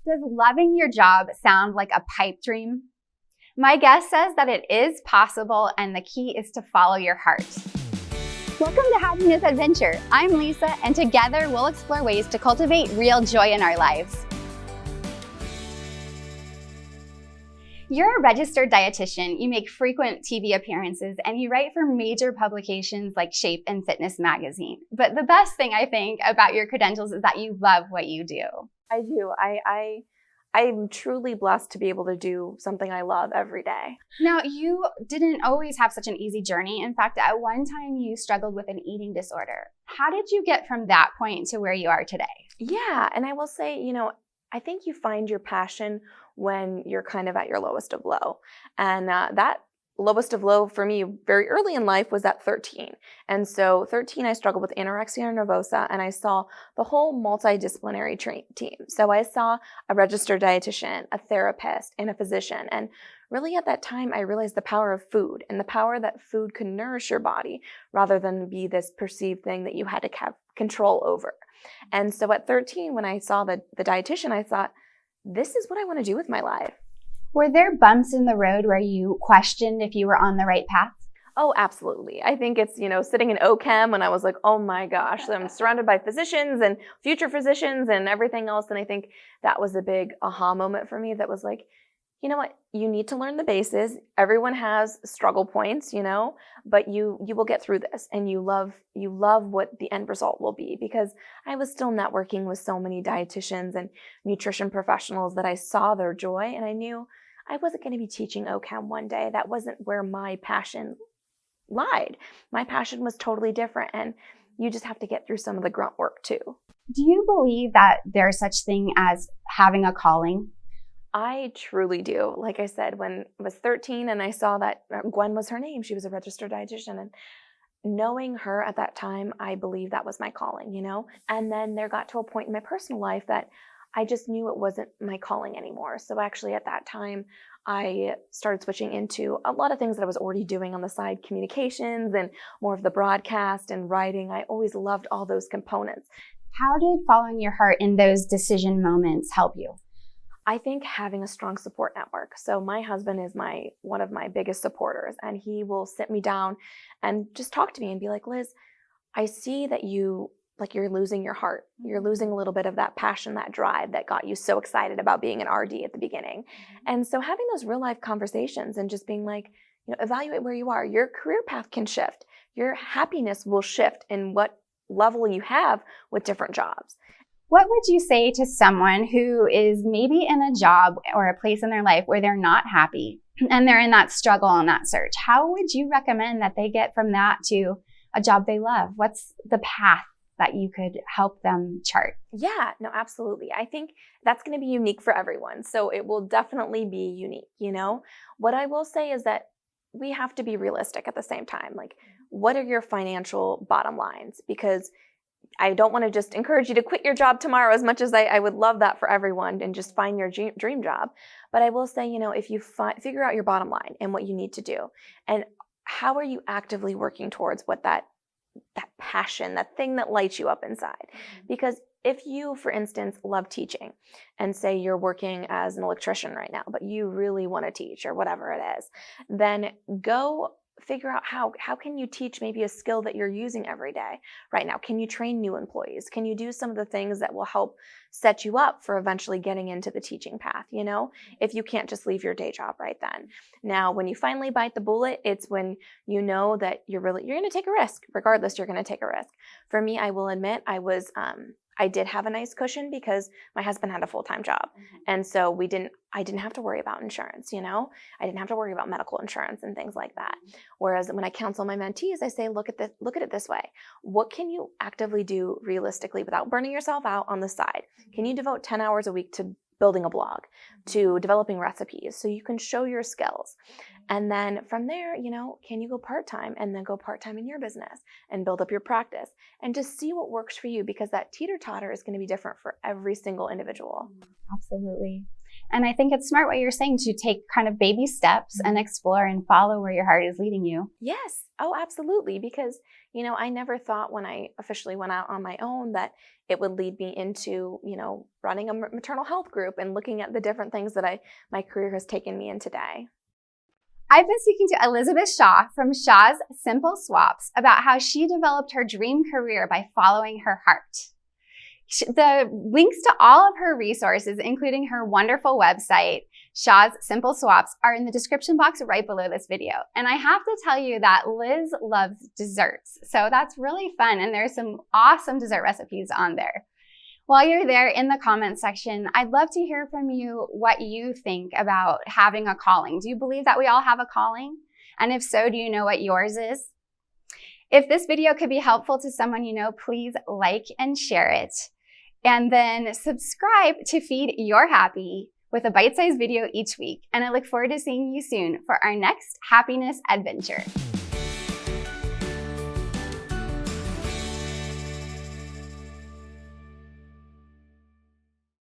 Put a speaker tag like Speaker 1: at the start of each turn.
Speaker 1: Does loving your job sound like a pipe dream? My guest says that it is possible and the key is to follow your heart. Welcome to Happiness Adventure. I'm Lisa, and together we'll explore ways to cultivate real joy in our lives. You're a registered dietitian, you make frequent TV appearances, and you write for major publications like Shape and Fitness magazine. But the best thing I think about your credentials is that you love what you do.
Speaker 2: I do. I'm truly blessed to be able to do something I love every day.
Speaker 1: Now, you didn't always have such an easy journey. In fact, at one time you struggled with an eating disorder. How did you get from that point to where you are today?
Speaker 2: Yeah, and I will say, I think you find your passion when you're kind of at your lowest of low. And that lowest of low for me very early in life was at 13. And so 13, I struggled with anorexia nervosa, and I saw the whole multidisciplinary team. So I saw a registered dietitian, a therapist, and a physician. And really at that time, I realized the power of food and the power that food could nourish your body rather than be this perceived thing that you had to have control over. And so at 13, when I saw the dietitian, I thought, this is what I want to do with my life.
Speaker 1: Were there bumps in the road where you questioned if you were on the right path?
Speaker 2: Oh, absolutely. I think it's, sitting in OChem when I was like, oh my gosh, I'm surrounded by physicians and future physicians and everything else. And I think that was a big aha moment for me that was like, you know what, you need to learn the bases. Everyone has struggle points, but you will get through this, and you love what the end result will be, because I was still networking with so many dietitians and nutrition professionals that I saw their joy, and I knew I wasn't going to be teaching OChem one day. That wasn't where my passion lied. My passion was totally different, and you just have to get through some of the grunt work too.
Speaker 1: Do you believe that there's such thing as having a calling?
Speaker 2: I truly do. Like I said, when I was 13 and I saw that Gwen was her name, she was a registered dietitian, and knowing her at that time, I believe that was my calling, And then there got to a point in my personal life that I just knew it wasn't my calling anymore. So actually at that time, I started switching into a lot of things that I was already doing on the side, communications and more of the broadcast and writing. I always loved all those components.
Speaker 1: How did following your heart in those decision moments help you?
Speaker 2: I think having a strong support network. So my husband is one of my biggest supporters, and he will sit me down and just talk to me and be like, Liz, I see that you're losing your heart. You're losing a little bit of that passion, that drive that got you so excited about being an RD at the beginning. And so having those real life conversations and just being like, evaluate where you are. Your career path can shift. Your happiness will shift in what level you have with different jobs.
Speaker 1: What would you say to someone who is maybe in a job or a place in their life where they're not happy and they're in that struggle and that search? How would you recommend that they get from that to a job they love? What's the path that you could help them chart?
Speaker 2: Yeah, no, absolutely. I think that's going to be unique for everyone. So it will definitely be unique, What I will say is that we have to be realistic at the same time. Like, what are your financial bottom lines? Because I don't want to just encourage you to quit your job tomorrow, as much as I would love that for everyone, and just find your dream job. But I will say, if you figure out your bottom line and what you need to do, and how are you actively working towards what that passion, that thing that lights you up inside. Because if you, for instance, love teaching, and say you're working as an electrician right now, but you really want to teach or whatever it is, then go figure out how can you teach maybe a skill that you're using every day right now. Can you train new employees? Can you do some of the things that will help set you up for eventually getting into the teaching path, if you can't just leave your day job right then. Now, when you finally bite the bullet, it's when you know that you're going to take a risk. Regardless, you're going to take a risk. For me, I will admit I did have a nice cushion because my husband had a full-time job. And so I didn't have to worry about insurance, I didn't have to worry about medical insurance and things like that. Whereas when I counsel my mentees, I say, look at it this way. What can you actively do realistically without burning yourself out on the side? Can you devote 10 hours a week to building a blog, to developing recipes so you can show your skills? And then from there, can you go part-time and then go part-time in your business and build up your practice and just see what works for you, because that teeter-totter is going to be different for every single individual.
Speaker 1: Absolutely. And I think it's smart what you're saying, to take kind of baby steps and explore and follow where your heart is leading you.
Speaker 2: Yes. Oh, absolutely. Because, I never thought when I officially went out on my own that it would lead me into, running a maternal health group and looking at the different things that my career has taken me in today.
Speaker 1: I've been speaking to Elizabeth Shaw from Shaw's Simple Swaps about how she developed her dream career by following her heart. The links to all of her resources, including her wonderful website, Shaw's Simple Swaps, are in the description box right below this video. And I have to tell you that Liz loves desserts, so that's really fun. And there's some awesome dessert recipes on there. While you're there in the comments section, I'd love to hear from you what you think about having a calling. Do you believe that we all have a calling? And if so, do you know what yours is? If this video could be helpful to someone you know, please like and share it. And then subscribe to feed your happy with a bite-sized video each week. And I look forward to seeing you soon for our next happiness adventure.